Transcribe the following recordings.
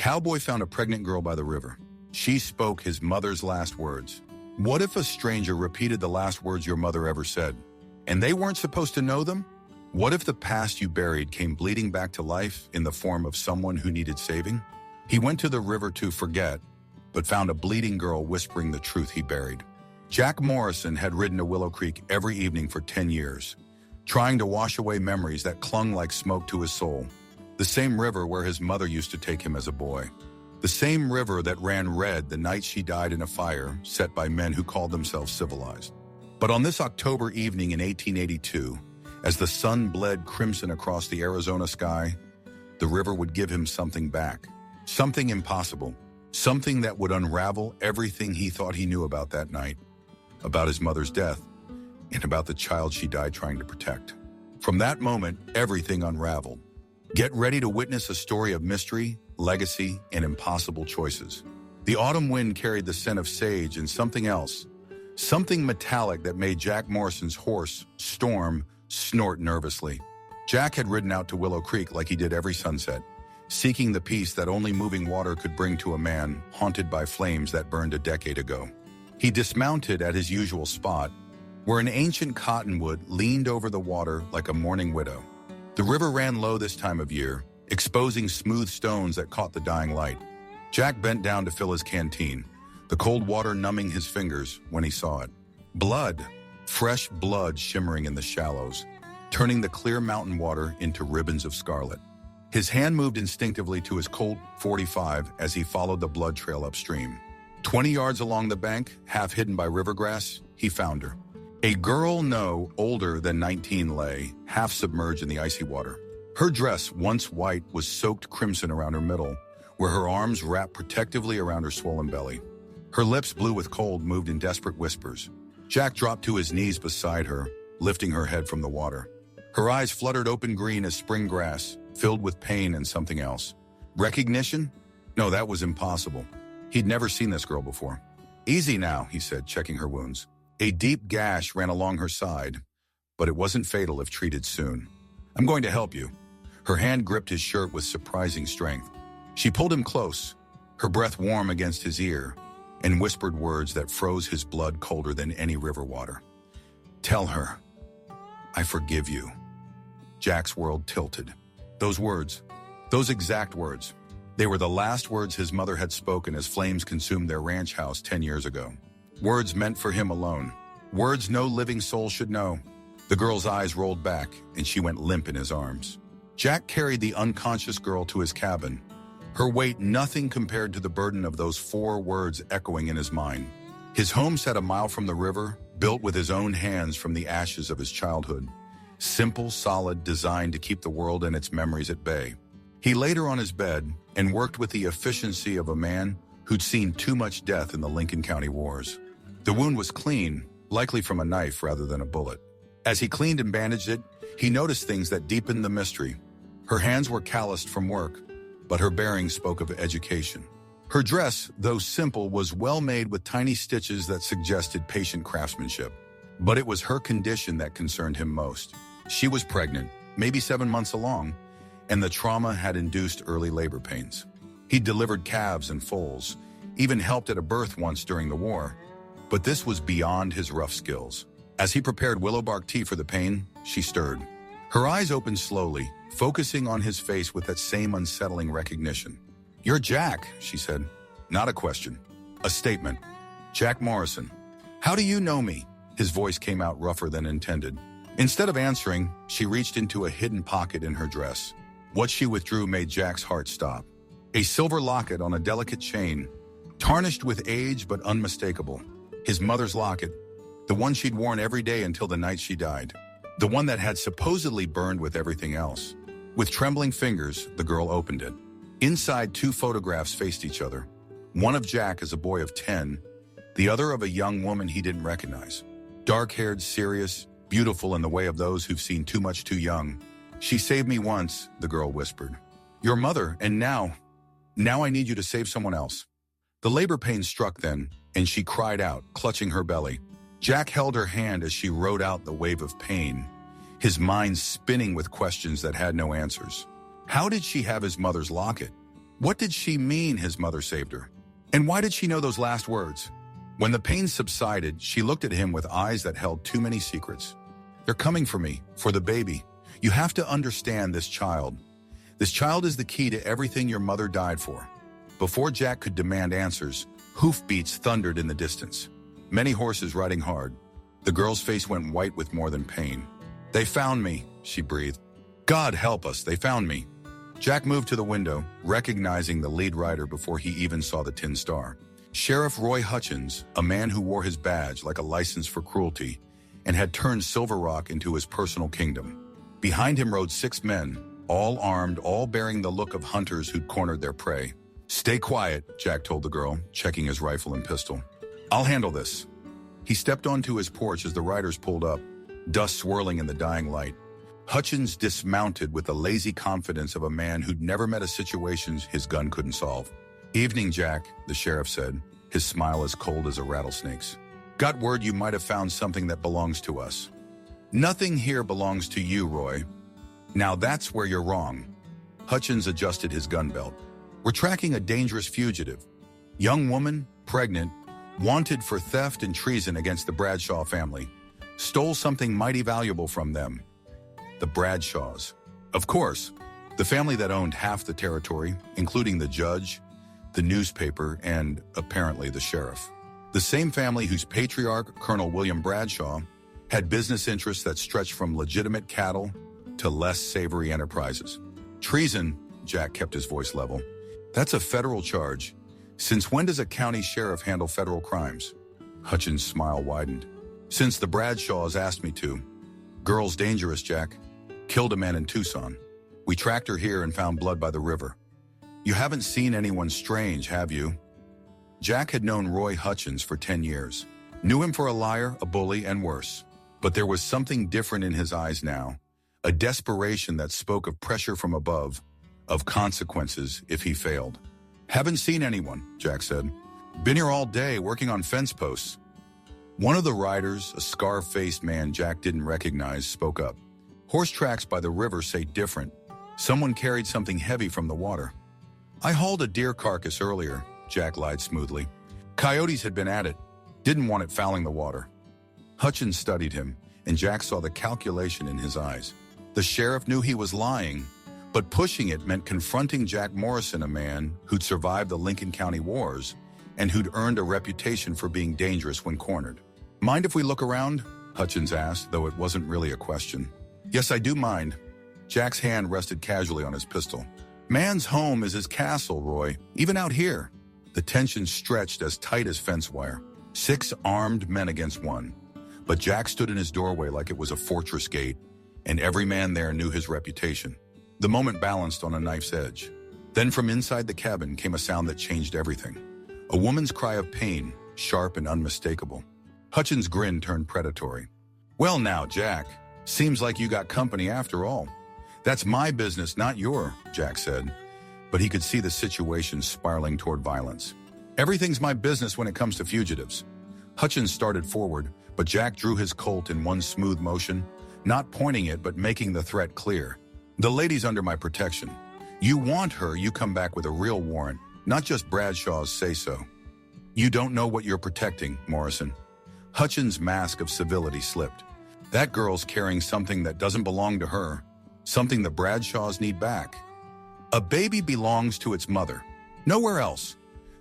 Cowboy found a pregnant girl by the river. She spoke his mother's last words. What if a stranger repeated the last words your mother ever said, and they weren't supposed to know them? What if the past you buried came bleeding back to life in the form of someone who needed saving? He went to the river to forget, but found a bleeding girl whispering the truth he buried. Jack Morrison had ridden to Willow Creek every evening for 10 years, trying to wash away memories that clung like smoke to his soul. The same river where his mother used to take him as a boy. The same river that ran red the night she died in a fire set by men who called themselves civilized. But on this October evening in 1882, as the sun bled crimson across the Arizona sky, the river would give him something back. Something impossible. Something that would unravel everything he thought he knew about that night. About his mother's death, and about the child she died trying to protect. From that moment, everything unraveled. Get ready to witness a story of mystery, legacy, and impossible choices. The autumn wind carried the scent of sage and something else. Something metallic that made Jack Morrison's horse, Storm, snort nervously. Jack had ridden out to Willow Creek like he did every sunset, seeking the peace that only moving water could bring to a man haunted by flames that burned a decade ago. He dismounted at his usual spot, where an ancient cottonwood leaned over the water like a mourning widow. The river ran low this time of year, exposing smooth stones that caught the dying light. Jack bent down to fill his canteen, the cold water numbing his fingers when he saw it. Blood, fresh blood shimmering in the shallows, turning the clear mountain water into ribbons of scarlet. His hand moved instinctively to his Colt .45 as he followed the blood trail upstream. 20 yards along the bank, half hidden by river grass, he found her. A girl no older than 19 lay, half submerged in the icy water. Her dress, once white, was soaked crimson around her middle, where her arms wrapped protectively around her swollen belly. Her lips, blue with cold, moved in desperate whispers. Jack dropped to his knees beside her, lifting her head from the water. Her eyes fluttered open green as spring grass, filled with pain and something else. Recognition? No, that was impossible. He'd never seen this girl before. Easy now, he said, checking her wounds. A deep gash ran along her side, but it wasn't fatal if treated soon. I'm going to help you. Her hand gripped his shirt with surprising strength. She pulled him close, her breath warm against his ear, and whispered words that froze his blood colder than any river water. Tell her, I forgive you. Jack's world tilted. Those words, those exact words, they were the last words his mother had spoken as flames consumed their ranch house 10 years ago. Words meant for him alone. Words no living soul should know. The girl's eyes rolled back, and she went limp in his arms. Jack carried the unconscious girl to his cabin, her weight nothing compared to the burden of those 4 words echoing in his mind. His home sat a mile from the river, built with his own hands from the ashes of his childhood. Simple, solid, designed to keep the world and its memories at bay. He laid her on his bed and worked with the efficiency of a man who'd seen too much death in the Lincoln County Wars. The wound was clean, likely from a knife rather than a bullet. As he cleaned and bandaged it, he noticed things that deepened the mystery. Her hands were calloused from work, but her bearing spoke of education. Her dress, though simple, was well made with tiny stitches that suggested patient craftsmanship. But it was her condition that concerned him most. She was pregnant, maybe 7 months along, and the trauma had induced early labor pains. He'd delivered calves and foals, even helped at a birth once during the war. But this was beyond his rough skills. As he prepared willow bark tea for the pain, she stirred. Her eyes opened slowly, focusing on his face with that same unsettling recognition. You're Jack, she said. Not a question. A statement. Jack Morrison. How do you know me? His voice came out rougher than intended. Instead of answering, she reached into a hidden pocket in her dress. What she withdrew made Jack's heart stop. A silver locket on a delicate chain, tarnished with age but unmistakable. His mother's locket, the one she'd worn every day until the night she died. The one that had supposedly burned with everything else. With trembling fingers, the girl opened it. Inside, 2 photographs faced each other. One of Jack as a boy of 10, the other of a young woman he didn't recognize. Dark-haired, serious, beautiful in the way of those who've seen too much too young. She saved me once, the girl whispered. Your mother, and now I need you to save someone else. The labor pain struck then, and she cried out, clutching her belly. Jack held her hand as she rode out the wave of pain, his mind spinning with questions that had no answers. How did she have his mother's locket? What did she mean his mother saved her? And why did she know those last words? When the pain subsided, she looked at him with eyes that held too many secrets. They're coming for me, for the baby. You have to understand this child. This child is the key to everything your mother died for. Before Jack could demand answers, hoofbeats thundered in the distance. Many horses riding hard. The girl's face went white with more than pain. They found me, she breathed. God help us, they found me. Jack moved to the window, recognizing the lead rider before he even saw the tin star. Sheriff Roy Hutchins, a man who wore his badge like a license for cruelty and had turned Silver Rock into his personal kingdom. Behind him rode 6 men, all armed, all bearing the look of hunters who'd cornered their prey. Stay quiet, Jack told the girl, checking his rifle and pistol. I'll handle this. He stepped onto his porch as the riders pulled up, dust swirling in the dying light. Hutchins dismounted with the lazy confidence of a man who'd never met a situation his gun couldn't solve. Evening, Jack, the sheriff said, his smile as cold as a rattlesnake's. Got word you might have found something that belongs to us. Nothing here belongs to you, Roy. Now that's where you're wrong. Hutchins adjusted his gun belt. We're tracking a dangerous fugitive. Young woman, pregnant, wanted for theft and treason against the Bradshaw family. Stole something mighty valuable from them. The Bradshaws. Of course, the family that owned half the territory, including the judge, the newspaper, and apparently the sheriff. The same family whose patriarch, Colonel William Bradshaw, had business interests that stretched from legitimate cattle to less savory enterprises. Treason, Jack kept his voice level. That's a federal charge. Since when does a county sheriff handle federal crimes? Hutchins' smile widened. Since the Bradshaws asked me to. Girl's dangerous, Jack. Killed a man in Tucson. We tracked her here and found blood by the river. You haven't seen anyone strange, have you? Jack had known Roy Hutchins for 10 years. Knew him for a liar, a bully, and worse. But there was something different in his eyes now. A desperation that spoke of pressure from above, of consequences if he failed. Haven't seen anyone, Jack said. Been here all day working on fence posts. One of the riders, a scar-faced man Jack didn't recognize, spoke up. Horse tracks by the river say different. Someone carried something heavy from the water. I hauled a deer carcass earlier, Jack lied smoothly. Coyotes had been at it. Didn't want it fouling the water. Hutchins studied him, and Jack saw the calculation in his eyes. The sheriff knew he was lying, but pushing it meant confronting Jack Morrison, a man who'd survived the Lincoln County wars and who'd earned a reputation for being dangerous when cornered. Mind if we look around? Hutchins asked, though it wasn't really a question. Yes, I do mind. Jack's hand rested casually on his pistol. Man's home is his castle, Roy, even out here. The tension stretched as tight as fence wire. 6 armed men against 1. But Jack stood in his doorway like it was a fortress gate, and every man there knew his reputation. The moment balanced on a knife's edge. Then from inside the cabin came a sound that changed everything. A woman's cry of pain, sharp and unmistakable. Hutchins' grin turned predatory. Well now, Jack, seems like you got company after all. That's my business, not your, Jack said. But he could see the situation spiraling toward violence. Everything's my business when it comes to fugitives. Hutchins started forward, but Jack drew his Colt in one smooth motion, not pointing it but making the threat clear. The lady's under my protection. You want her, you come back with a real warrant, not just Bradshaw's say-so. You don't know what you're protecting, Morrison. Hutchins' mask of civility slipped. That girl's carrying something that doesn't belong to her, something the Bradshaws need back. A baby belongs to its mother, nowhere else.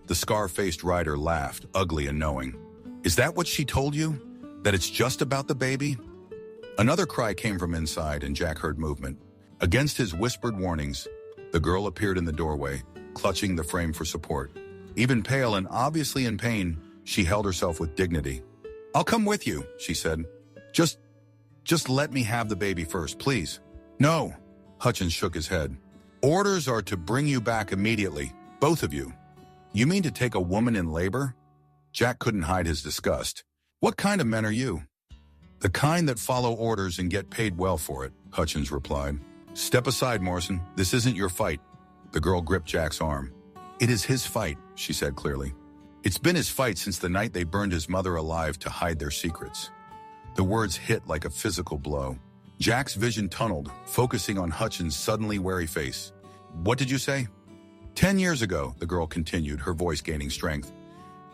The scar-faced rider laughed, ugly and knowing. Is that what she told you? That it's just about the baby? Another cry came from inside, and Jack heard movement. Against his whispered warnings, the girl appeared in the doorway, clutching the frame for support. Even pale and obviously in pain, she held herself with dignity. I'll come with you, she said. Just let me have the baby first, please. No, Hutchins shook his head. Orders are to bring you back immediately, both of you. You mean to take a woman in labor? Jack couldn't hide his disgust. What kind of men are you? The kind that follow orders and get paid well for it, Hutchins replied. Step aside, Morrison. This isn't your fight. The girl gripped Jack's arm. It is his fight, she said clearly. It's been his fight since the night they burned his mother alive to hide their secrets. The words hit like a physical blow. Jack's vision tunneled, focusing on Hutchins' suddenly wary face. What did you say? 10 years ago, the girl continued, her voice gaining strength,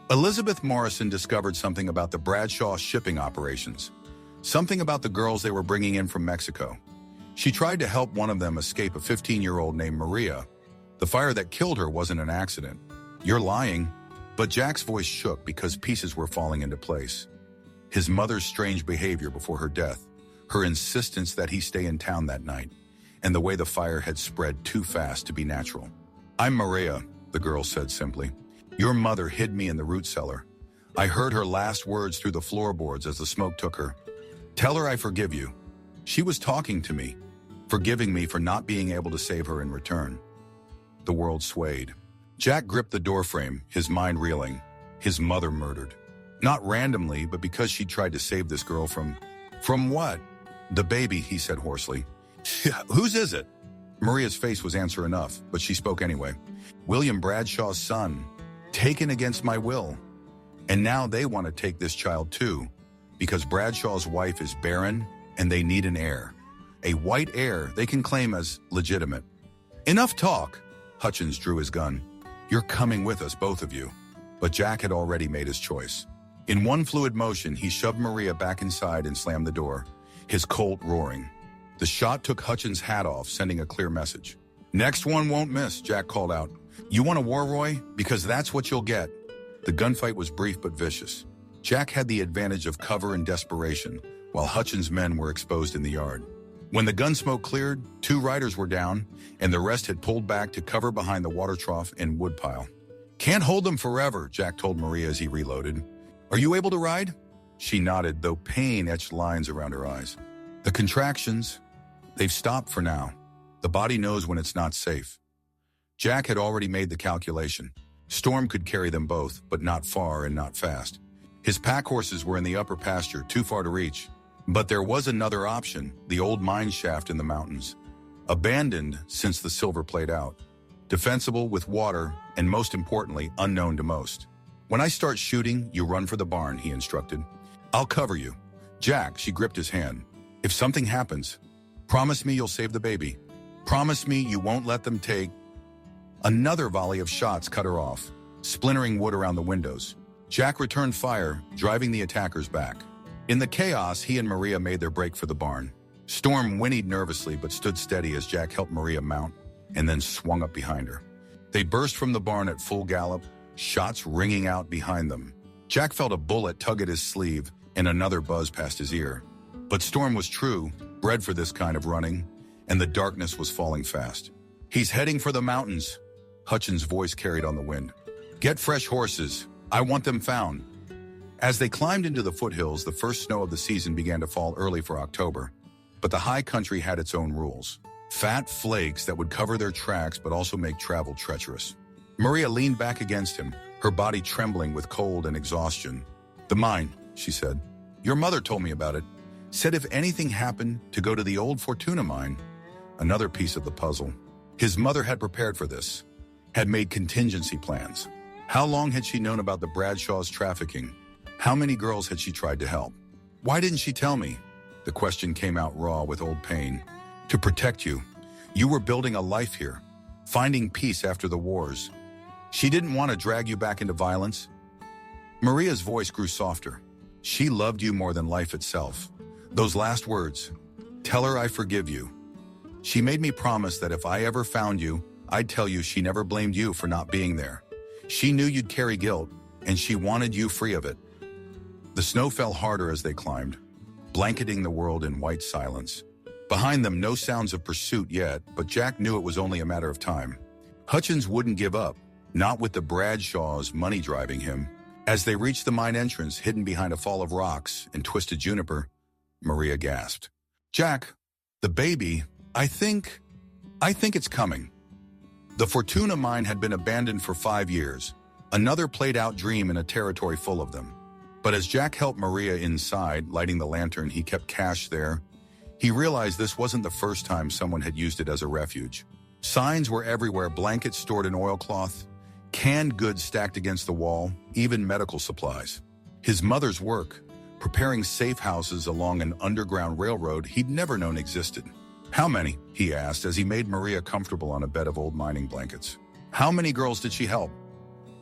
Elizabeth Morrison discovered something about the Bradshaw shipping operations. Something about the girls they were bringing in from Mexico. She tried to help one of them escape, a 15-year-old named Maria. The fire that killed her wasn't an accident. You're lying. But Jack's voice shook because pieces were falling into place. His mother's strange behavior before her death, her insistence that he stay in town that night, and the way the fire had spread too fast to be natural. I'm Maria, the girl said simply. Your mother hid me in the root cellar. I heard her last words through the floorboards as the smoke took her. Tell her I forgive you. She was talking to me, forgiving me for not being able to save her in return. The world swayed. Jack gripped the doorframe, his mind reeling. His mother murdered. Not randomly, but because she tried to save this girl from... From what? The baby, he said hoarsely. Whose is it? Maria's face was answer enough, but she spoke anyway. William Bradshaw's son, taken against my will. And now they want to take this child too, because Bradshaw's wife is barren and they need an heir. A white heir they can claim as legitimate. Enough talk. Hutchins drew his gun. You're coming with us, both of you. But Jack had already made his choice. In one fluid motion, he shoved Maria back inside and slammed the door, his Colt roaring. The shot took Hutchins' hat off, sending a clear message. Next one won't miss, Jack called out. You want a war, Roy? Because that's what you'll get. The gunfight was brief but vicious. Jack had the advantage of cover and desperation, while Hutchins' men were exposed in the yard. When the gun smoke cleared, 2 riders were down, and the rest had pulled back to cover behind the water trough and woodpile. Can't hold them forever, Jack told Maria as he reloaded. Are you able to ride? She nodded, though pain etched lines around her eyes. The contractions, they've stopped for now. The body knows when it's not safe. Jack had already made the calculation. Storm could carry them both, but not far and not fast. His pack horses were in the upper pasture, too far to reach. But there was another option, the old mine shaft in the mountains. Abandoned since the silver played out. Defensible with water, and most importantly, unknown to most. When I start shooting, you run for the barn, he instructed. I'll cover you. Jack, she gripped his hand. If something happens, promise me you'll save the baby. Promise me you won't let them take... Another volley of shots cut her off, splintering wood around the windows. Jack returned fire, driving the attackers back. In the chaos, he and Maria made their break for the barn. Storm whinnied nervously but stood steady as Jack helped Maria mount and then swung up behind her. They burst from the barn at full gallop, shots ringing out behind them. Jack felt a bullet tug at his sleeve and another buzz past his ear. But Storm was true, bred for this kind of running, and the darkness was falling fast. He's heading for the mountains, Hutchins' voice carried on the wind. Get fresh horses. I want them found. As they climbed into the foothills, the first snow of the season began to fall early for October. But the high country had its own rules. Fat flakes that would cover their tracks but also make travel treacherous. Maria leaned back against him, her body trembling with cold and exhaustion. The mine, she said. Your mother told me about it. Said if anything happened, to go to the old Fortuna mine. Another piece of the puzzle. His mother had prepared for this, had made contingency plans. How long had she known about the Bradshaw's trafficking? How many girls had she tried to help? Why didn't she tell me? The question came out raw with old pain. To protect you. You were building a life here, finding peace after the wars. She didn't want to drag you back into violence. Maria's voice grew softer. She loved you more than life itself. Those last words, tell her I forgive you. She made me promise that if I ever found you, I'd tell you she never blamed you for not being there. She knew you'd carry guilt, and she wanted you free of it. The snow fell harder as they climbed, blanketing the world in white silence. Behind them, no sounds of pursuit yet, but Jack knew it was only a matter of time. Hutchins wouldn't give up, not with the Bradshaws' money driving him. As they reached the mine entrance, hidden behind a fall of rocks and twisted juniper, Maria gasped. Jack, the baby, I think it's coming. The Fortuna mine had been abandoned for 5 years, another played-out dream in a territory full of them. But as Jack helped Maria inside, lighting the lantern, he kept cash there. He realized this wasn't the first time someone had used it as a refuge. Signs were everywhere, blankets stored in oilcloth, canned goods stacked against the wall, even medical supplies. His mother's work, preparing safe houses along an underground railroad he'd never known existed. How many? He asked as he made Maria comfortable on a bed of old mining blankets. How many girls did she help?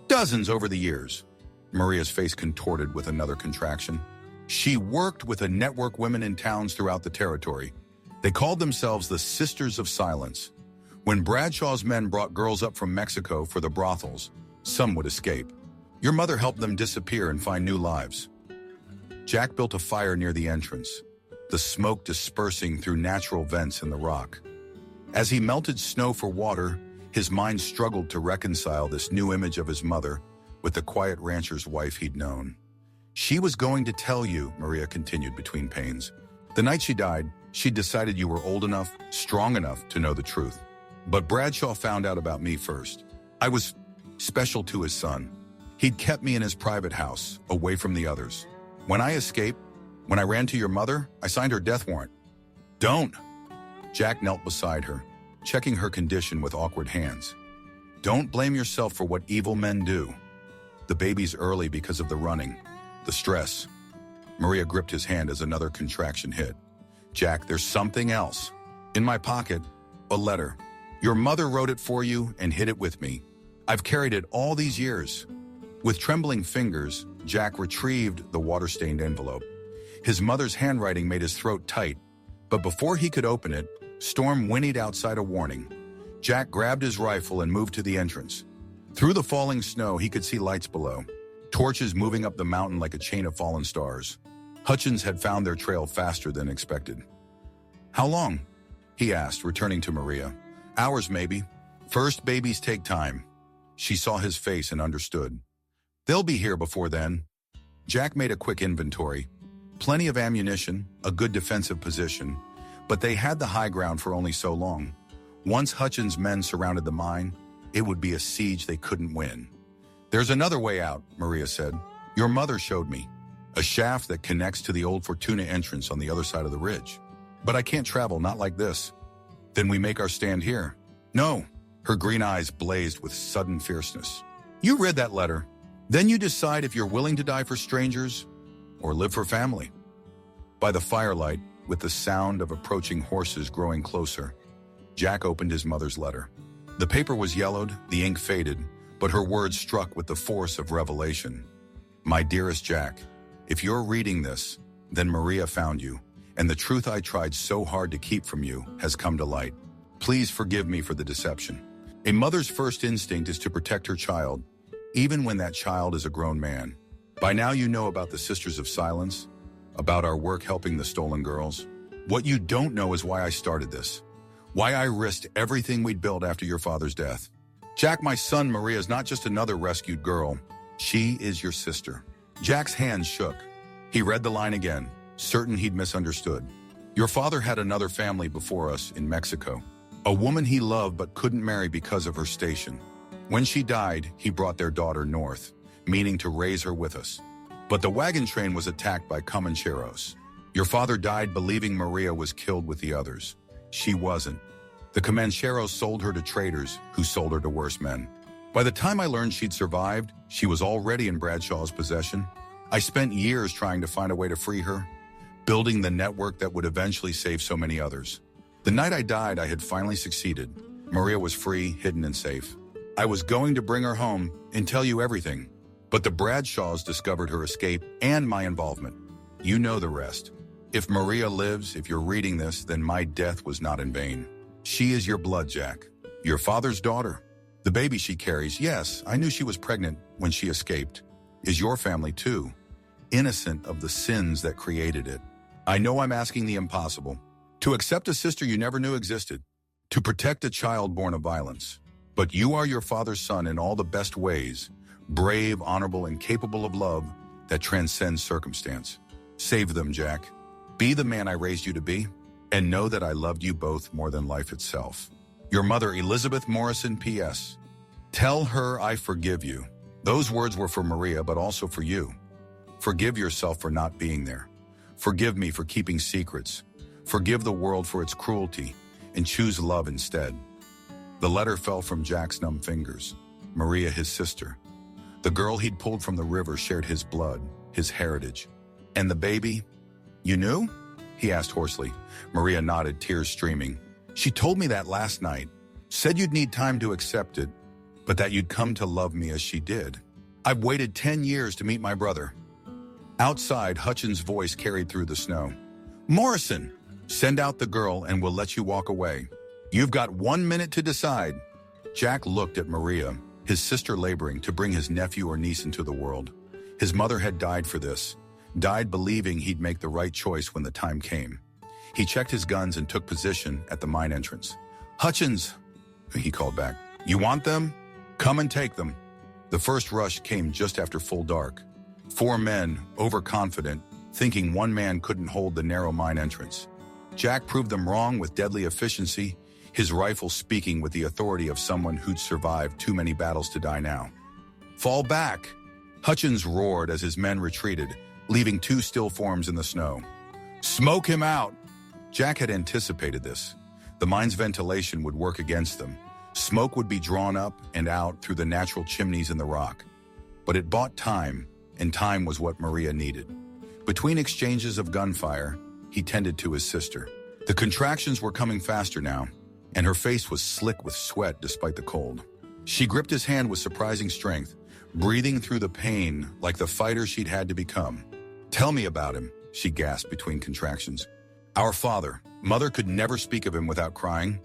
Dozens over the years. Maria's face contorted with another contraction. She worked with a network of women in towns throughout the territory. They called themselves the Sisters of Silence. When Bradshaw's men brought girls up from Mexico for the brothels, some would escape. Your mother helped them disappear and find new lives. Jack built a fire near the entrance, the smoke dispersing through natural vents in the rock. As he melted snow for water, his mind struggled to reconcile this new image of his mother with the quiet rancher's wife he'd known. She was going to tell you, Maria continued between pains. The night she died, she'd decided you were old enough, strong enough to know the truth. But Bradshaw found out about me first. I was special to his son. He'd kept me in his private house, away from the others. When I escaped, when I ran to your mother, I signed her death warrant. Don't. Jack knelt beside her, checking her condition with awkward hands. Don't blame yourself for what evil men do. The baby's early because of the running, the stress. Maria gripped his hand as another contraction hit. Jack, there's something else. In my pocket, a letter. Your mother wrote it for you and hid it with me. I've carried it all these years. With trembling fingers, Jack retrieved the water-stained envelope. His mother's handwriting made his throat tight, but before he could open it, Storm whinnied outside a warning. Jack grabbed his rifle and moved to the entrance. Through the falling snow, he could see lights below, torches moving up the mountain like a chain of fallen stars. Hutchins had found their trail faster than expected. How long? He asked, returning to Maria. Hours, maybe. First babies take time. She saw his face and understood. They'll be here before then. Jack made a quick inventory. Plenty of ammunition, a good defensive position, but they had the high ground for only so long. Once Hutchins' men surrounded the mine, it would be a siege they couldn't win. There's another way out, Maria said. Your mother showed me. A shaft that connects to the old Fortuna entrance on the other side of the ridge. But I can't travel, not like this. Then we make our stand here. No. Her green eyes blazed with sudden fierceness. You read that letter. Then you decide if you're willing to die for strangers or live for family. By the firelight, with the sound of approaching horses growing closer, Jack opened his mother's letter. The paper was yellowed, the ink faded, but her words struck with the force of revelation. My dearest Jack, if you're reading this, then Maria found you, and the truth I tried so hard to keep from you has come to light. Please forgive me for the deception. A mother's first instinct is to protect her child, even when that child is a grown man. By now you know about the Sisters of Silence, about our work helping the stolen girls. What you don't know is why I started this, why I risked everything we'd built after your father's death. Jack, my son, Maria is not just another rescued girl. She is your sister. Jack's hands shook. He read the line again, certain he'd misunderstood. Your father had another family before us in Mexico, a woman he loved but couldn't marry because of her station. When she died, he brought their daughter north, meaning to raise her with us. But the wagon train was attacked by Comancheros. Your father died believing Maria was killed with the others. She wasn't. The Comancheros sold her to traders who sold her to worse men. By the time I learned she'd survived, she was already in Bradshaw's possession. I spent years trying to find a way to free her, building the network that would eventually save so many others. The night I died, I had finally succeeded. Maria was free, hidden, and safe. I was going to bring her home and tell you everything. But the Bradshaws discovered her escape and my involvement. You know the rest. If Maria lives, if you're reading this, then my death was not in vain. She is your blood, Jack. Your father's daughter. The baby she carries, yes, I knew she was pregnant when she escaped, is your family too, innocent of the sins that created it. I know I'm asking the impossible. To accept a sister you never knew existed. To protect a child born of violence. But you are your father's son in all the best ways. Brave, honorable, and capable of love that transcends circumstance. Save them, Jack. Be the man I raised you to be, and know that I loved you both more than life itself. Your mother, Elizabeth Morrison, P.S. Tell her I forgive you. Those words were for Maria, but also for you. Forgive yourself for not being there. Forgive me for keeping secrets. Forgive the world for its cruelty, and choose love instead. The letter fell from Jack's numb fingers. Maria, his sister. The girl he'd pulled from the river shared his blood, his heritage. And the baby? You knew? He asked hoarsely. Maria nodded, tears streaming. She told me that last night. Said you'd need time to accept it. but that you'd come to love me as she did. I've waited 10 years to meet my brother." Outside, Hutchins' voice carried through the snow. "Morrison, send out the girl and we'll let you walk away. You've got 1 minute to decide." Jack looked at Maria, his sister laboring to bring his nephew or niece into the world. His mother had died for this, died believing he'd make the right choice when the time came. He checked his guns and took position at the mine entrance. "Hutchins," he called back, "you want them? Come and take them." The first rush came just after full dark. 4 men, overconfident, thinking one man couldn't hold the narrow mine entrance. Jack proved them wrong with deadly efficiency, his rifle speaking with the authority of someone who'd survived too many battles to die now. "Fall back!" Hutchins roared as his men retreated, leaving 2 still forms in the snow. "Smoke him out!" Jack had anticipated this. The mine's ventilation would work against them. Smoke would be drawn up and out through the natural chimneys in the rock. But it bought time, and time was what Maria needed. Between exchanges of gunfire, he tended to his sister. The contractions were coming faster now, and her face was slick with sweat despite the cold. She gripped his hand with surprising strength, breathing through the pain like the fighter she'd had to become. "Tell me about him," she gasped between contractions. "Our father. Mother could never speak of him without crying."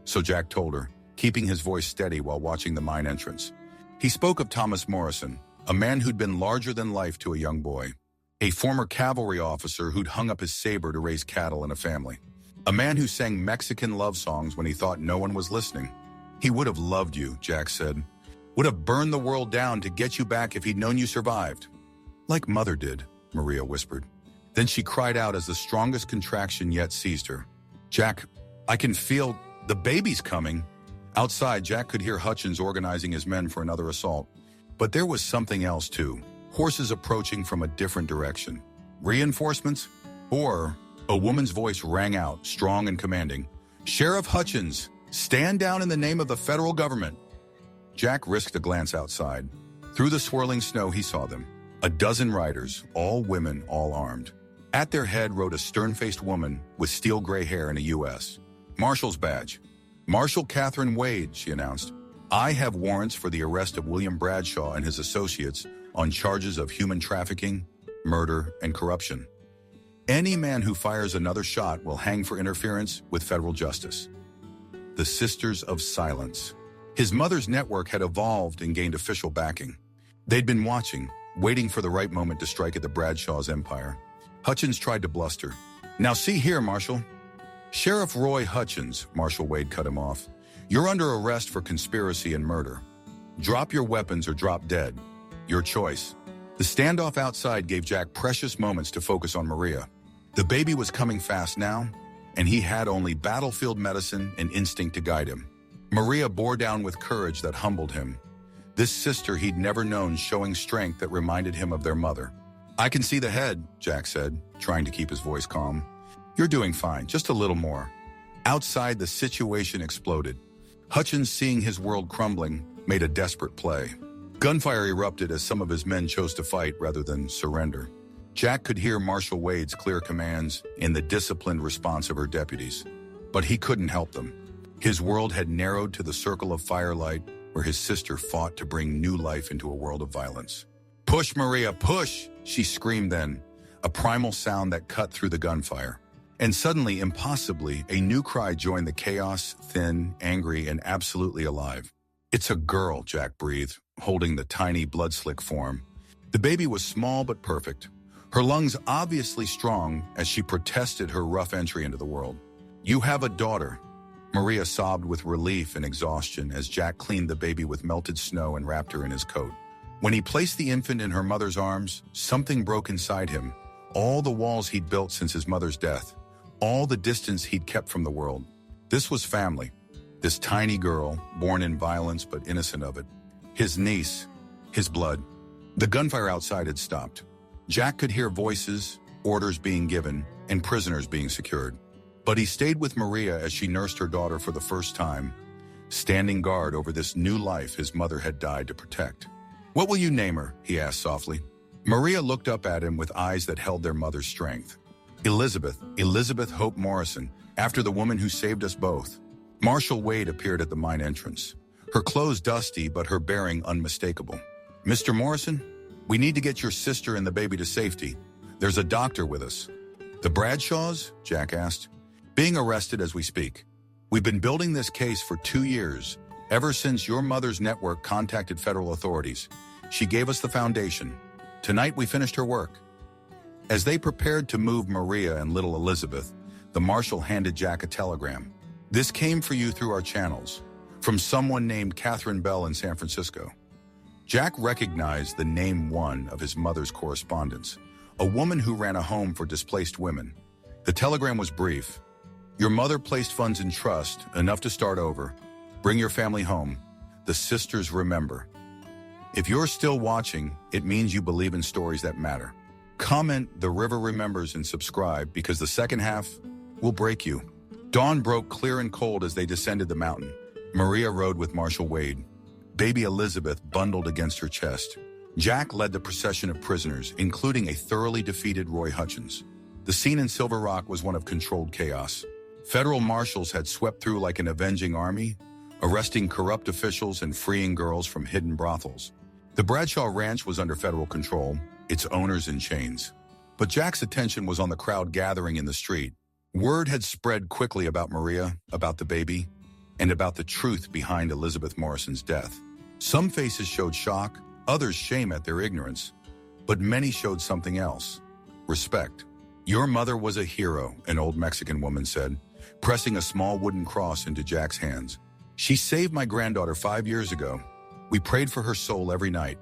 So Jack told her, keeping his voice steady while watching the mine entrance. He spoke of Thomas Morrison, a man who'd been larger than life to a young boy. A former cavalry officer who'd hung up his saber to raise cattle in a family. A man who sang Mexican love songs when he thought no one was listening. "He would have loved you," Jack said. "Would have burned the world down to get you back if he'd known you survived." "Like Mother did," Maria whispered. Then she cried out as the strongest contraction yet seized her. "Jack, I can feel the baby's coming." Outside, Jack could hear Hutchins organizing his men for another assault. But there was something else too. Horses approaching from a different direction. Reinforcements? Or a woman's voice rang out, strong and commanding. "Sheriff Hutchins, stand down in the name of the federal government." Jack risked a glance outside. Through the swirling snow, he saw them. A dozen riders, all women, all armed. At their head rode a stern-faced woman with steel gray hair and a U.S. Marshal's badge. "Marshal Catherine Wade," she announced. "I have warrants for the arrest of William Bradshaw and his associates on charges of human trafficking, murder, and corruption. Any man who fires another shot will hang for interference with federal justice." The Sisters of Silence. His mother's network had evolved and gained official backing. They'd been watching, waiting for the right moment to strike at the Bradshaw's empire. Hutchins tried to bluster. "Now see here, Marshal." "Sheriff Roy Hutchins," Marshal Wade cut him off. "You're under arrest for conspiracy and murder. Drop your weapons or drop dead. Your choice." The standoff outside gave Jack precious moments to focus on Maria. The baby was coming fast now, and he had only battlefield medicine and instinct to guide him. Maria bore down with courage that humbled him. This sister he'd never known showing strength that reminded him of their mother. "I can see the head," Jack said, trying to keep his voice calm. "You're doing fine, just a little more." Outside, the situation exploded. Hutchins, seeing his world crumbling, made a desperate play. Gunfire erupted as some of his men chose to fight rather than surrender. Jack could hear Marshal Wade's clear commands in the disciplined response of her deputies. But he couldn't help them. His world had narrowed to the circle of firelight where his sister fought to bring new life into a world of violence. "Push, Maria, push!" she screamed then, a primal sound that cut through the gunfire. And suddenly, impossibly, a new cry joined the chaos, thin, angry, and absolutely alive. "It's a girl," Jack breathed, holding the tiny, blood-slick form. The baby was small but perfect, her lungs obviously strong as she protested her rough entry into the world. "You have a daughter." Maria sobbed with relief and exhaustion as Jack cleaned the baby with melted snow and wrapped her in his coat. When he placed the infant in her mother's arms, something broke inside him. All the walls he'd built since his mother's death. All the distance he'd kept from the world. This was family. This tiny girl, born in violence but innocent of it. His niece, his blood. The gunfire outside had stopped. Jack could hear voices, orders being given, and prisoners being secured. But he stayed with Maria as she nursed her daughter for the first time, standing guard over this new life his mother had died to protect. "What will you name her?" he asked softly. Maria looked up at him with eyes that held their mother's strength. Elizabeth Hope Morrison, after the woman who saved us both." Marshal Wade appeared at the mine entrance. her clothes dusty but her bearing unmistakable. "Mr. Morrison, we need to get your sister and the baby to safety. There's a doctor with us." "The Bradshaws?" Jack asked. "Being arrested as we speak. We've been building this case for 2 years, ever since your mother's network contacted federal authorities. She gave us the foundation. Tonight we finished her work." As they prepared to move Maria and little Elizabeth, the marshal handed Jack a telegram. "This came for you through our channels, from someone named Catherine Bell in San Francisco." Jack recognized the name one of his mother's correspondence, a woman who ran a home for displaced women. The telegram was brief. "Your mother placed funds in trust, enough to start over. Bring your family home. The sisters remember." If you're still watching, it means you believe in stories that matter. Comment "The River Remembers" and subscribe, because the second half will break you. Dawn broke clear and cold as they descended the mountain. Maria rode with Marshal Wade, baby Elizabeth bundled against her chest. Jack led the procession of prisoners, including a thoroughly defeated Roy Hutchins. The scene in Silver Rock was one of controlled chaos. Federal marshals had swept through like an avenging army, arresting corrupt officials and freeing girls from hidden brothels. The Bradshaw Ranch was under federal control, its owners in chains. But Jack's attention was on the crowd gathering in the street. Word had spread quickly about Maria, about the baby, and about the truth behind Elizabeth Morrison's death. Some faces showed shock, others shame at their ignorance, but many showed something else: respect. "Your mother was a hero," an old Mexican woman said, pressing a small wooden cross into Jack's hands. "She saved my granddaughter 5 years ago. We prayed for her soul every night."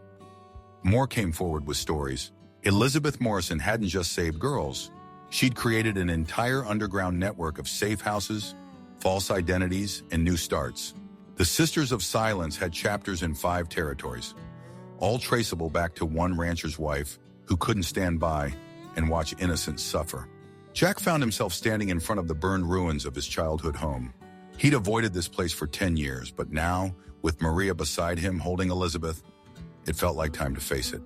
More came forward with stories. Elizabeth Morrison hadn't just saved girls. She'd created an entire underground network of safe houses, false identities, and new starts. The Sisters of Silence had chapters in 5 territories, all traceable back to one rancher's wife who couldn't stand by and watch innocents suffer. Jack found himself standing in front of the burned ruins of his childhood home. He'd avoided this place for 10 years, but now, with Maria beside him holding Elizabeth, it felt like time to face it.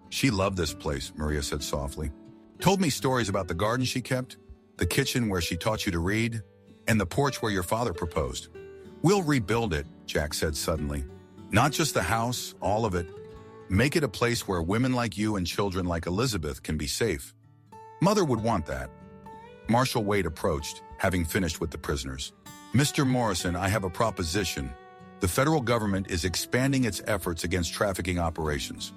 "She loved this place," Maria said softly. "Told me stories about the garden she kept, the kitchen where she taught you to read, and the porch where your father proposed." "We'll rebuild it," Jack said suddenly. "Not just the house, all of it. Make it a place where women like you and children like Elizabeth can be safe." "Mother would want that." Marshal Wade approached, having finished with the prisoners. "Mr. Morrison, I have a proposition. The federal government is expanding its efforts against trafficking operations.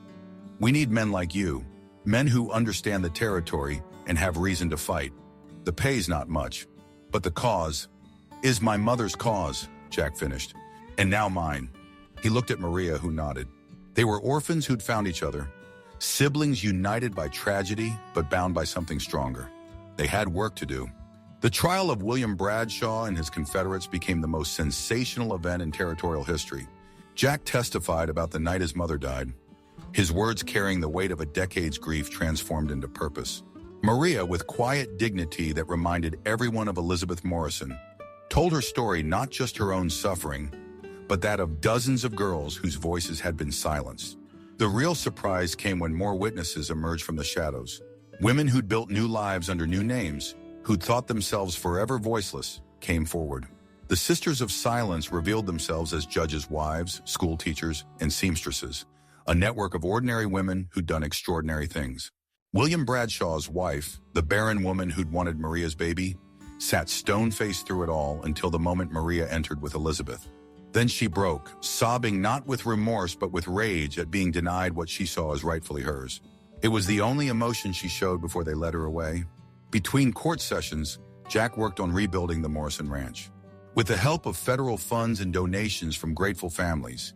We need men like you, men who understand the territory and have reason to fight. The pay's not much, but the cause is my mother's cause," Jack finished. "And now mine." He looked at Maria, who nodded. They were orphans who'd found each other, siblings united by tragedy but bound by something stronger. They had work to do. The trial of William Bradshaw and his Confederates became the most sensational event in territorial history. Jack testified about the night his mother died, his words carrying the weight of a decade's grief transformed into purpose. Maria, with quiet dignity that reminded everyone of Elizabeth Morrison, told her story, not just her own suffering, but that of dozens of girls whose voices had been silenced. The real surprise came when more witnesses emerged from the shadows. Women who'd built new lives under new names, who'd thought themselves forever voiceless, came forward. The Sisters of Silence revealed themselves as judges' wives, school teachers, and seamstresses, a network of ordinary women who'd done extraordinary things. William Bradshaw's wife, the barren woman who'd wanted Maria's baby, sat stone-faced through it all until the moment Maria entered with Elizabeth. Then she broke, sobbing not with remorse but with rage at being denied what she saw as rightfully hers. It was the only emotion she showed before they led her away. Between court sessions, Jack worked on rebuilding the Morrison Ranch. With the help of federal funds and donations from grateful families,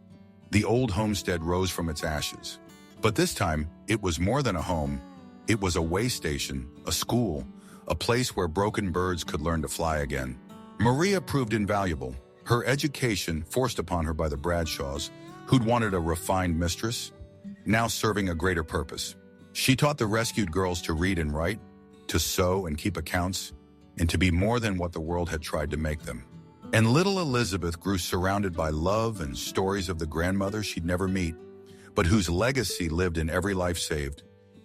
the old homestead rose from its ashes. But this time, it was more than a home. It was a way station, a school, a place where broken birds could learn to fly again. Maria proved invaluable. Her education, forced upon her by the Bradshaws, who'd wanted a refined mistress, now serving a greater purpose. She taught the rescued girls to read and write, to sew and keep accounts, and to be more than what the world had tried to make them. And little Elizabeth grew surrounded by love and stories of the grandmother she'd never meet, but whose legacy lived in every life saved,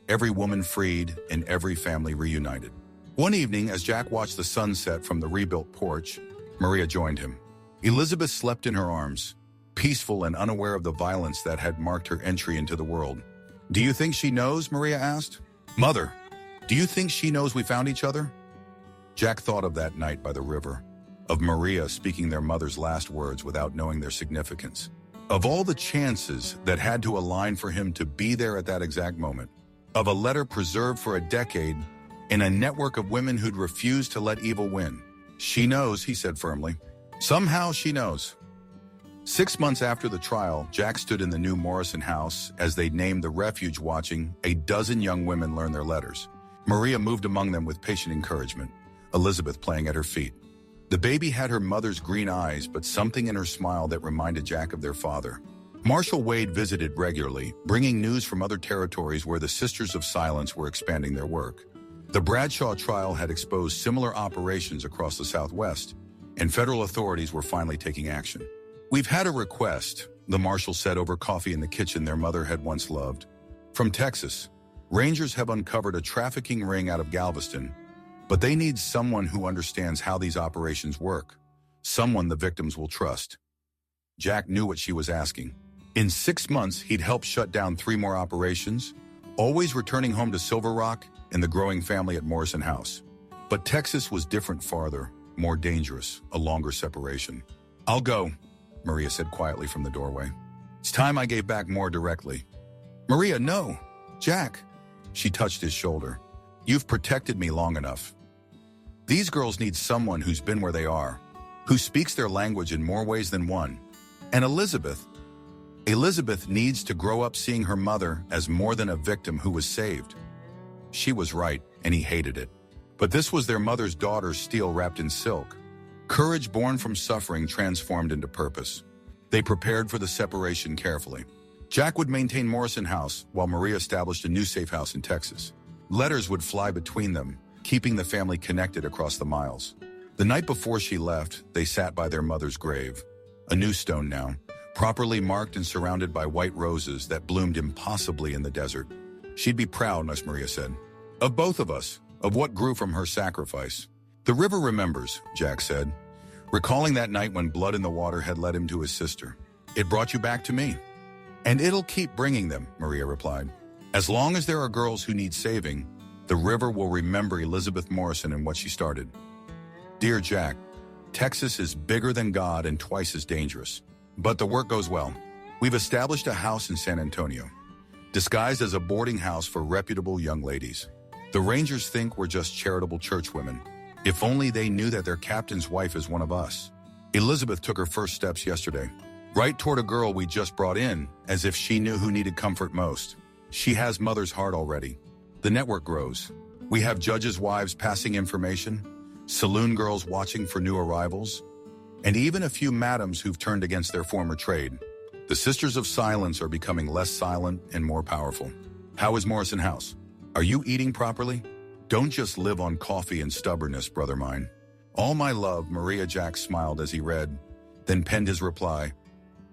every woman freed, and every family reunited. One evening, as Jack watched the sunset from the rebuilt porch, Maria joined him. Elizabeth slept in her arms, peaceful and unaware of the violence that had marked her entry into the world. "Do you think she knows?" Maria asked. "Mother, do you think she knows we found each other?" Jack thought of that night by the river, of Maria speaking their mother's last words without knowing their significance, of all the chances that had to align for him to be there at that exact moment, of a letter preserved for a decade in a network of women who'd refused to let evil win. "She knows," he said firmly. "Somehow she knows." 6 months after the trial, Jack stood in the new Morrison house as they named the refuge, watching a dozen young women learn their letters. Maria moved among them with patient encouragement, Elizabeth playing at her feet. The baby had her mother's green eyes, but something in her smile that reminded Jack of their father. Marshal Wade visited regularly, bringing news from other territories where the Sisters of Silence were expanding their work. The Bradshaw trial had exposed similar operations across the Southwest, and federal authorities were finally taking action. "We've had a request," the marshal said over coffee in the kitchen their mother had once loved. "From Texas, Rangers have uncovered a trafficking ring out of Galveston, but they need someone who understands how these operations work, someone the victims will trust." Jack knew what she was asking. In 6 months, he'd helped shut down 3 more operations, always returning home to Silver Rock and the growing family at Morrison House. But Texas was different, farther, more dangerous, a longer separation. "I'll go," Maria said quietly from the doorway. "It's time I gave back more directly." "Maria, no!" "Jack," she touched his shoulder. "You've protected me long enough. These girls need someone who's been where they are, who speaks their language in more ways than one. And Elizabeth needs to grow up seeing her mother as more than a victim who was saved." She was right, and he hated it. But this was their mother's daughter's steel wrapped in silk. Courage born from suffering transformed into purpose. They prepared for the separation carefully. Jack would maintain Morrison House while Maria established a new safe house in Texas. Letters would fly between them, keeping the family connected across the miles. The night before she left, they sat by their mother's grave. A new stone now, properly marked and surrounded by white roses that bloomed impossibly in the desert. "She'd be proud," Miss Maria said. "Of both of us, of what grew from her sacrifice." "The river remembers," Jack said, recalling that night when blood in the water had led him to his sister. "It brought you back to me." "And it'll keep bringing them," Maria replied. "As long as there are girls who need saving, the river will remember Elizabeth Morrison and what she started." "Dear Jack, Texas is bigger than God and twice as dangerous. But the work goes well. We've established a house in San Antonio, disguised as a boarding house for reputable young ladies. The Rangers think we're just charitable churchwomen. If only they knew that their captain's wife is one of us." Elizabeth took her first steps yesterday, right toward a girl we just brought in, as if she knew who needed comfort most. She has mother's heart already. The network grows. We have judges' wives passing information, saloon girls watching for new arrivals, and even a few madams who've turned against their former trade. The Sisters of Silence are becoming less silent and more powerful. "How is Morrison House? Are you eating properly? Don't just live on coffee and stubbornness, brother mine. All my love." Maria. Jack smiled as he read, then penned his reply.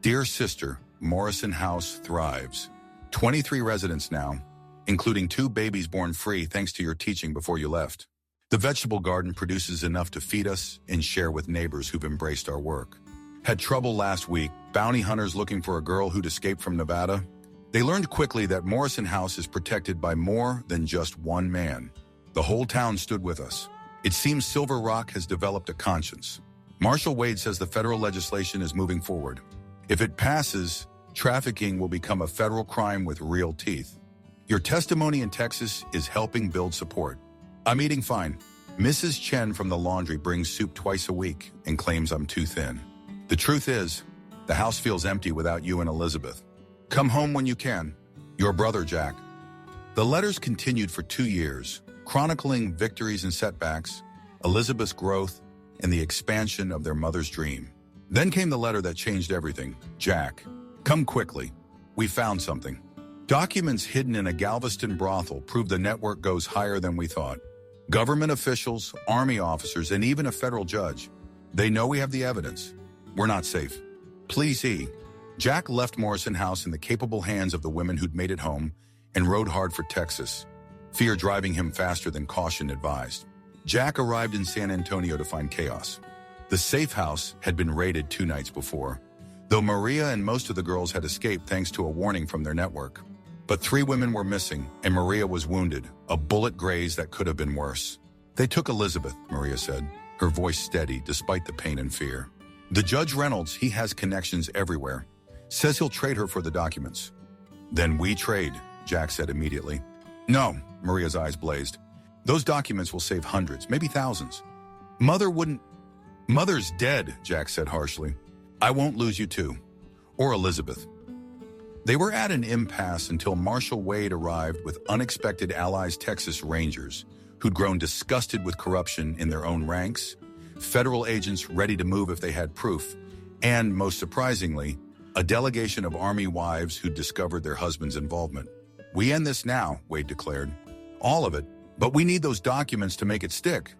"Dear sister, Morrison House thrives. 23 residents now, including 2 babies born free thanks to your teaching before you left. The vegetable garden produces enough to feed us and share with neighbors who've embraced our work. Had trouble last week, bounty hunters looking for a girl who'd escaped from Nevada. They learned quickly that Morrison House is protected by more than just one man. The whole town stood with us. It seems Silver Rock has developed a conscience. Marshal Wade says the federal legislation is moving forward. If it passes, trafficking will become a federal crime with real teeth. Your testimony in Texas is helping build support. I'm eating fine. Mrs. Chen from the laundry brings soup twice a week and claims I'm too thin. The truth is, the house feels empty without you and Elizabeth. Come home when you can. Your brother, Jack." The letters continued for 2 years, chronicling victories and setbacks, Elizabeth's growth, and the expansion of their mother's dream. Then came the letter that changed everything. "Jack, come quickly. We found something." Documents hidden in a Galveston brothel prove the network goes higher than we thought. Government officials, army officers, and even a federal judge. They know we have the evidence. We're not safe. Please see. Jack left Morrison House in the capable hands of the women who'd made it home and rode hard for Texas, fear driving him faster than caution advised. Jack arrived in San Antonio to find chaos. The safe house had been raided 2 nights before. though Maria and most of the girls had escaped thanks to a warning from their network. But 3 women were missing, and Maria was wounded, a bullet grazed that could have been worse. They took Elizabeth, Maria said, her voice steady despite the pain and fear. The Judge Reynolds, he has connections everywhere. Says he'll trade her for the documents. Then we trade, Jack said immediately. No, Maria's eyes blazed. Those documents will save hundreds, maybe thousands. Mother's dead, Jack said harshly. I won't lose you too. Or Elizabeth. They were at an impasse until Marshal Wade arrived with unexpected allies Texas Rangers, who'd grown disgusted with corruption in their own ranks, federal agents ready to move if they had proof, and, most surprisingly, a delegation of Army wives who'd discovered their husband's involvement. We end this now, Wade declared. All of it, but we need those documents to make it stick.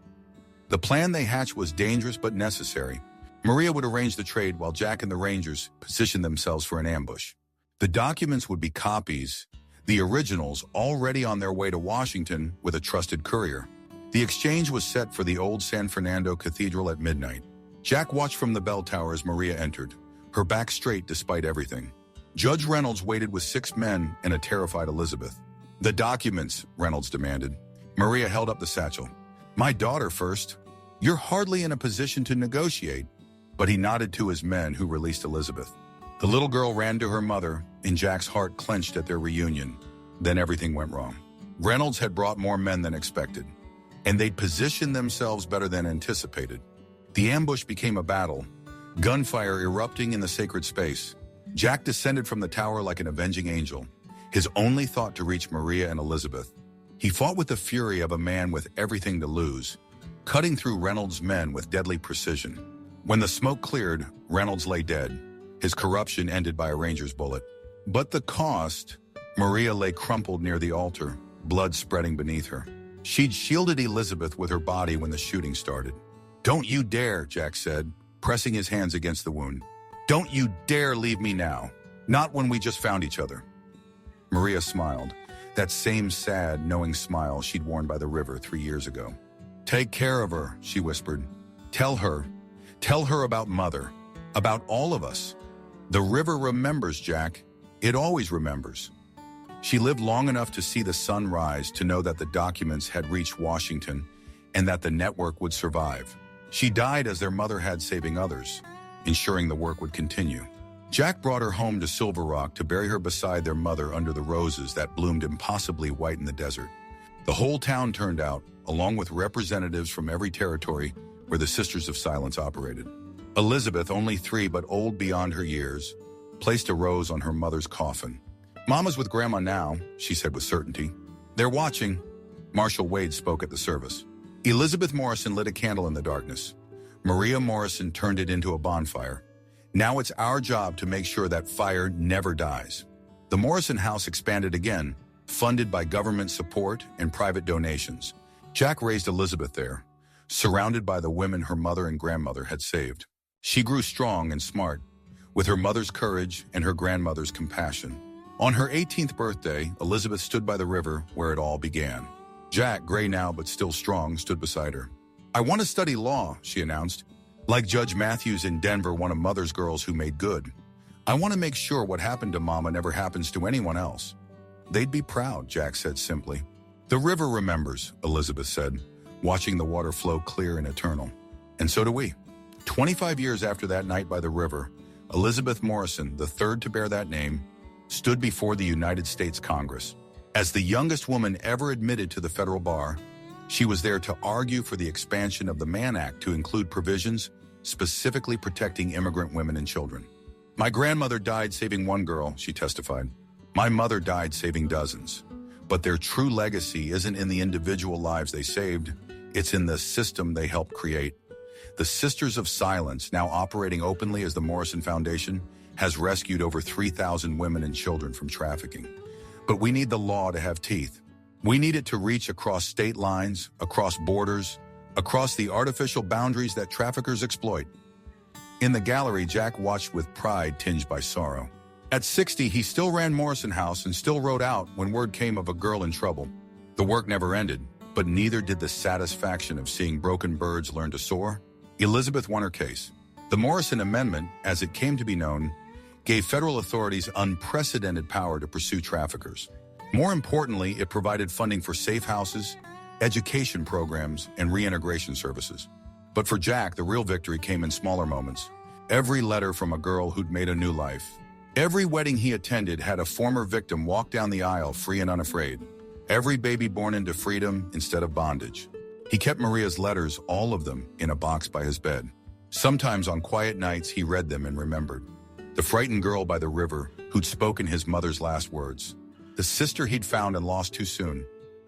The plan they hatched was dangerous but necessary. Maria would arrange the trade while Jack and the Rangers positioned themselves for an ambush. The documents would be copies, the originals already on their way to Washington with a trusted courier. The exchange was set for the old San Fernando Cathedral at midnight. Jack watched from the bell tower as Maria entered, her back straight despite everything. Judge Reynolds waited with 6 men and a terrified Elizabeth. The documents, Reynolds demanded. Maria held up the satchel. My daughter first. You're hardly in a position to negotiate. But he nodded to his men who released Elizabeth. The little girl ran to her mother, and Jack's heart clenched at their reunion. Then everything went wrong. Reynolds had brought more men than expected, and they'd positioned themselves better than anticipated. The ambush became a battle, gunfire erupting in the sacred space. Jack descended from the tower like an avenging angel, his only thought to reach Maria and Elizabeth. He fought with the fury of a man with everything to lose, cutting through Reynolds' men with deadly precision. When the smoke cleared, Reynolds lay dead, his corruption ended by a Ranger's bullet. But the cost, Maria lay crumpled near the altar, blood spreading beneath her. She'd shielded Elizabeth with her body when the shooting started. Don't you dare, Jack said, pressing his hands against the wound. Don't you dare leave me now. Not when we just found each other. Maria smiled, that same sad, knowing smile she'd worn by the river 3 years ago. Take care of her, she whispered. Tell her about Mother, about all of us. The river remembers, Jack. It always remembers. She lived long enough to see the sun rise to know that the documents had reached Washington and that the network would survive. She died as their mother had, saving others, ensuring the work would continue. Jack brought her home to Silver Rock to bury her beside their mother under the roses that bloomed impossibly white in the desert. The whole town turned out, along with representatives from every territory where the Sisters of Silence operated. Elizabeth, only 3 but old beyond her years, placed a rose on her mother's coffin. Mama's with Grandma now, she said with certainty. They're watching. Marshal Wade spoke at the service. Elizabeth Morrison lit a candle in the darkness. Maria Morrison turned it into a bonfire. Now it's our job to make sure that fire never dies. The Morrison house expanded again, funded by government support and private donations. Jack raised Elizabeth there, surrounded by the women her mother and grandmother had saved. She grew strong and smart, with her mother's courage and her grandmother's compassion. On her 18th birthday, Elizabeth stood by the river where it all began. Jack, gray now but still strong, stood beside her. I want to study law, she announced. Like Judge Matthews in Denver, one of Mother's girls who made good. I want to make sure what happened to Mama never happens to anyone else. They'd be proud, Jack said simply. The river remembers, Elizabeth said, watching the water flow clear and eternal. And so do we. 25 years after that night by the river, Elizabeth Morrison, the third to bear that name, stood before the United States Congress. As the youngest woman ever admitted to the federal bar, she was there to argue for the expansion of the Mann Act to include provisions specifically protecting immigrant women and children. My grandmother died saving one girl, she testified. My mother died saving dozens. But their true legacy isn't in the individual lives they saved, it's in the system they helped create. The Sisters of Silence, now operating openly as the Morrison Foundation, has rescued over 3,000 women and children from trafficking. But we need the law to have teeth. We need it to reach across state lines, across borders, across the artificial boundaries that traffickers exploit. In the gallery, Jack watched with pride tinged by sorrow. At 60, he still ran Morrison House and still wrote out when word came of a girl in trouble. The work never ended, but neither did the satisfaction of seeing broken birds learn to soar. Elizabeth won her case. The Morrison Amendment, as it came to be known, gave federal authorities unprecedented power to pursue traffickers. More importantly, it provided funding for safe houses, education programs, and reintegration services. But for Jack, the real victory came in smaller moments. Every letter from a girl who'd made a new life. Every wedding he attended had a former victim walk down the aisle free and unafraid. Every baby born into freedom instead of bondage. He kept Maria's letters, all of them, in a box by his bed. Sometimes on quiet nights, he read them and remembered. The frightened girl by the river who'd spoken his mother's last words. The sister he'd found and lost too soon.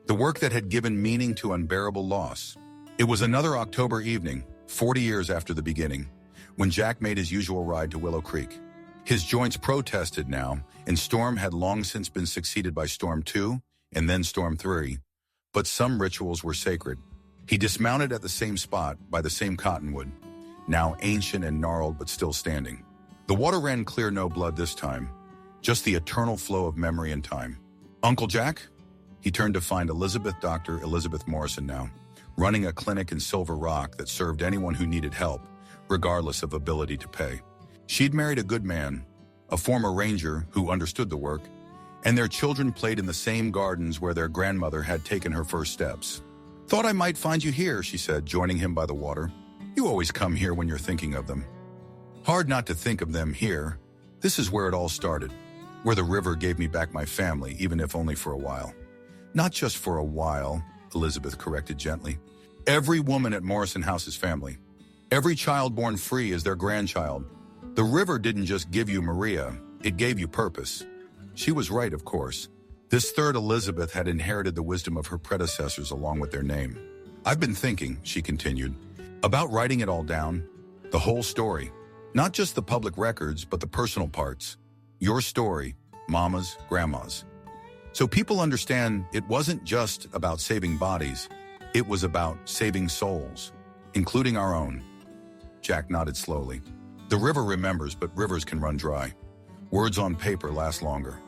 The work that had given meaning to unbearable loss. It was another October evening, 40 years after the beginning, when Jack made his usual ride to Willow Creek. His joints protested now, and Storm had long since been succeeded by Storm 2 and then Storm 3. But some rituals were sacred. He dismounted at the same spot by the same cottonwood, now ancient and gnarled but still standing. The water ran clear, no blood this time, just the eternal flow of memory and time. Uncle Jack? He turned to find Dr. Elizabeth Morrison now, running a clinic in Silver Rock that served anyone who needed help, regardless of ability to pay. She'd married a good man, a former ranger who understood the work, and their children played in the same gardens where their grandmother had taken her first steps. "Thought I might find you here," she said, joining him by the water. "You always come here when you're thinking of them." Hard not to think of them here. This is where it all started, where the river gave me back my family, even if only for a while. "Not just for a while," Elizabeth corrected gently. "Every woman at Morrison House's family. Every child born free is their grandchild. The river didn't just give you Maria, it gave you purpose." She was right, of course. This third Elizabeth had inherited the wisdom of her predecessors along with their name. "I've been thinking," she continued, "about writing it all down. The whole story. Not just the public records, but the personal parts. Your story, Mama's, Grandma's. So people understand it wasn't just about saving bodies, it was about saving souls, including our own." Jack nodded slowly. The river remembers, but rivers can run dry. Words on paper last longer.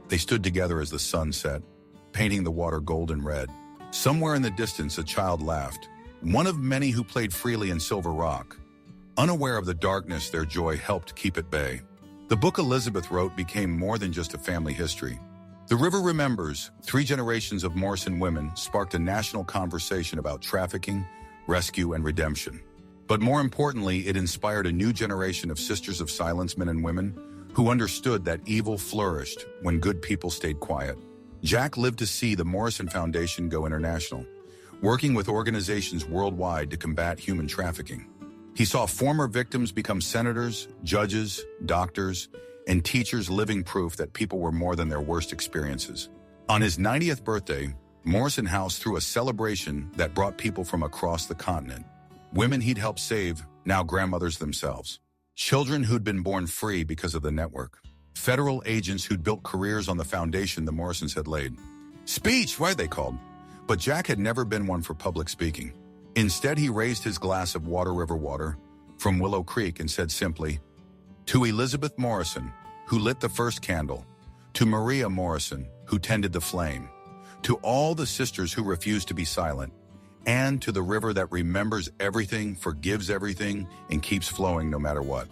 They stood together as the sun set, painting the water golden red. Somewhere in the distance, a child laughed, one of many who played freely in Silver Rock. Unaware of the darkness, their joy helped keep at bay. The book Elizabeth wrote became more than just a family history. The River Remembers, 3 generations of Morrison women, sparked a national conversation about trafficking, rescue, and redemption. But more importantly, it inspired a new generation of Sisters of Silence men and women who understood that evil flourished when good people stayed quiet. Jack lived to see the Morrison Foundation go international, working with organizations worldwide to combat human trafficking. He saw former victims become senators, judges, doctors, and teachers, living proof that people were more than their worst experiences. On his 90th birthday, Morrison House threw a celebration that brought people from across the continent. Women he'd helped save, now grandmothers themselves. Children who'd been born free because of the network. Federal agents who'd built careers on the foundation the Morrisons had laid. Speech, why they called. But Jack had never been one for public speaking. Instead, he raised his glass of river water from Willow Creek and said simply, "To Elizabeth Morrison, who lit the first candle, to Maria Morrison, who tended the flame, to all the sisters who refused to be silent, and to the river that remembers everything, forgives everything, and keeps flowing no matter what."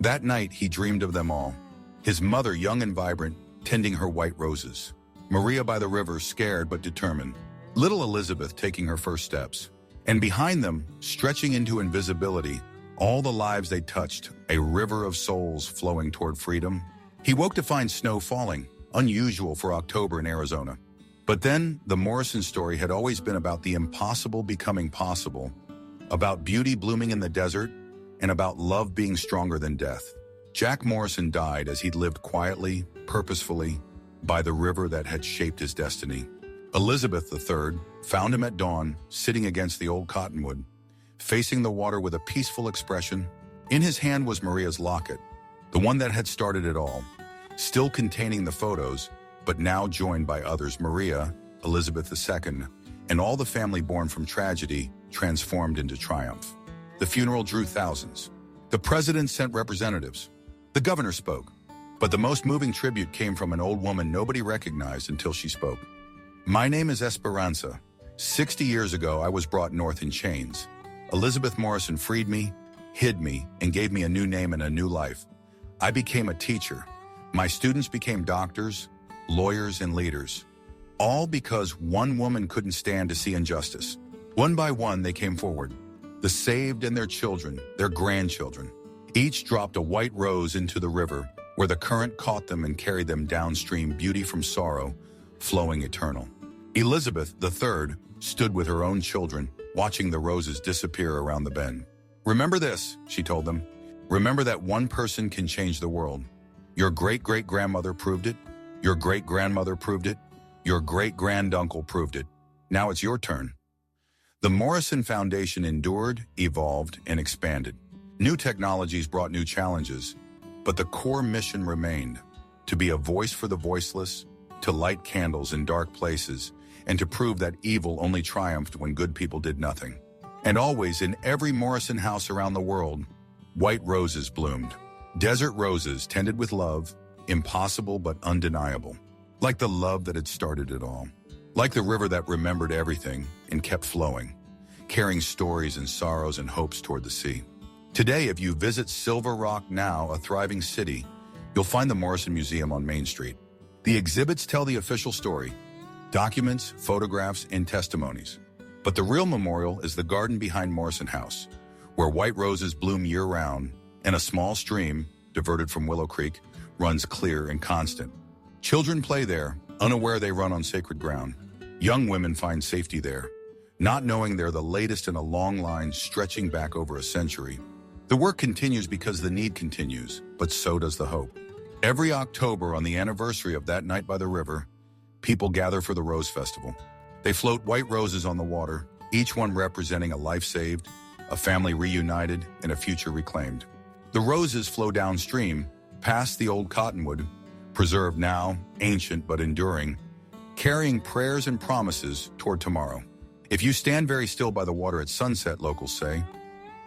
That night, he dreamed of them all. His mother, young and vibrant, tending her white roses. Maria by the river, scared but determined. Little Elizabeth taking her first steps. And behind them, stretching into invisibility, all the lives they touched, a river of souls flowing toward freedom. He woke to find snow falling, unusual for October in Arizona. But then, the Morrison story had always been about the impossible becoming possible, about beauty blooming in the desert, and about love being stronger than death. Jack Morrison died as he'd lived quietly, purposefully, by the river that had shaped his destiny. Elizabeth III found him at dawn, sitting against the old cottonwood, facing the water with a peaceful expression. In his hand was Maria's locket, the one that had started it all, still containing the photos, but now joined by others, Maria, Elizabeth II, and all the family born from tragedy, transformed into triumph. The funeral drew thousands. The president sent representatives. The governor spoke. But the most moving tribute came from an old woman nobody recognized until she spoke. "My name is Esperanza. 60 years ago, I was brought north in chains. Elizabeth Morrison freed me, hid me, and gave me a new name and a new life. I became a teacher. My students became doctors, lawyers, and leaders. All because one woman couldn't stand to see injustice. One by one, they came forward. The saved and their children, their grandchildren. Each dropped a white rose into the river, where the current caught them and carried them downstream, beauty from sorrow, flowing eternal. Elizabeth III stood with her own children, watching the roses disappear around the bend. Remember this, she told them. Remember that one person can change the world. Your great-great-grandmother proved it. Your great-grandmother proved it. Your great-granduncle proved it. Now it's your turn. The Morrison Foundation endured, evolved, and expanded. New technologies brought new challenges, but the core mission remained: to be a voice for the voiceless, to light candles in dark places, and to prove that evil only triumphed when good people did nothing. And always, in every Morrison house around the world, white roses bloomed. Desert roses tended with love, impossible but undeniable. Like the love that had started it all. Like the river that remembered everything and kept flowing, carrying stories and sorrows and hopes toward the sea. Today, if you visit Silver Rock, now a thriving city, you'll find the Morrison Museum on Main Street. The exhibits tell the official story, documents, photographs, and testimonies. But the real memorial is the garden behind Morrison House, where white roses bloom year-round, and a small stream, diverted from Willow Creek, runs clear and constant. Children play there, unaware they run on sacred ground. Young women find safety there, not knowing they're the latest in a long line stretching back over a century. The work continues because the need continues, but so does the hope. Every October, on the anniversary of that night by the river, people gather for the Rose Festival. They float white roses on the water, each one representing a life saved, a family reunited, and a future reclaimed. The roses flow downstream, past the old cottonwood, preserved now, ancient but enduring, carrying prayers and promises toward tomorrow. If you stand very still by the water at sunset, locals say,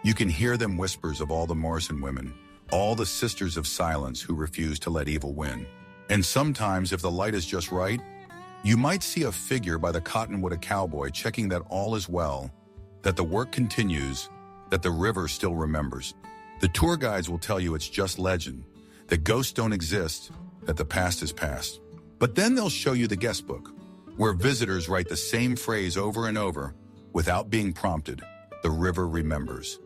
you can hear them whispers of all the Morrison women, all the sisters of silence who refuse to let evil win. And sometimes, if the light is just right, you might see a figure by the cottonwood, a cowboy, checking that all is well, that the work continues, that the river still remembers. The tour guides will tell you it's just legend, that ghosts don't exist, that the past is past. But then they'll show you the guest book, where visitors write the same phrase over and over without being prompted. The river remembers.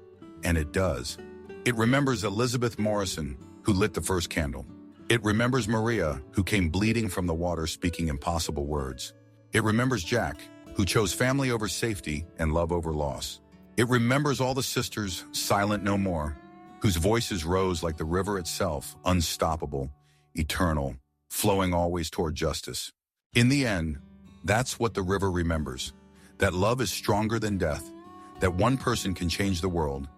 And it does. It remembers Elizabeth Morrison, who lit the first candle. It remembers Maria, who came bleeding from the water speaking impossible words. It remembers Jack, who chose family over safety and love over loss. It remembers all the sisters, silent no more, whose voices rose like the river itself, unstoppable, eternal, flowing always toward justice. In the end, that's what the river remembers, that love is stronger than death, that one person can change the world,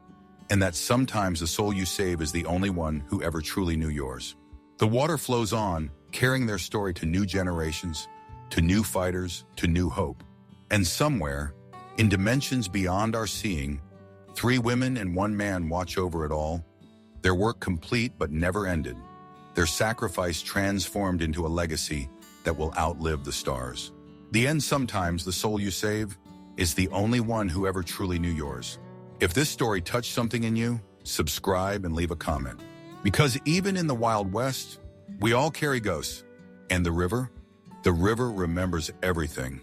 and that sometimes the soul you save is the only one who ever truly knew yours. The water flows on, carrying their story to new generations, to new fighters, to new hope. And somewhere, in dimensions beyond our seeing, 3 women and 1 man watch over it all, their work complete but never ended, their sacrifice transformed into a legacy that will outlive the stars. The end, sometimes the soul you save is the only one who ever truly knew yours. If this story touched something in you, subscribe and leave a comment. Because even in the Wild West, we all carry ghosts. And the river remembers everything.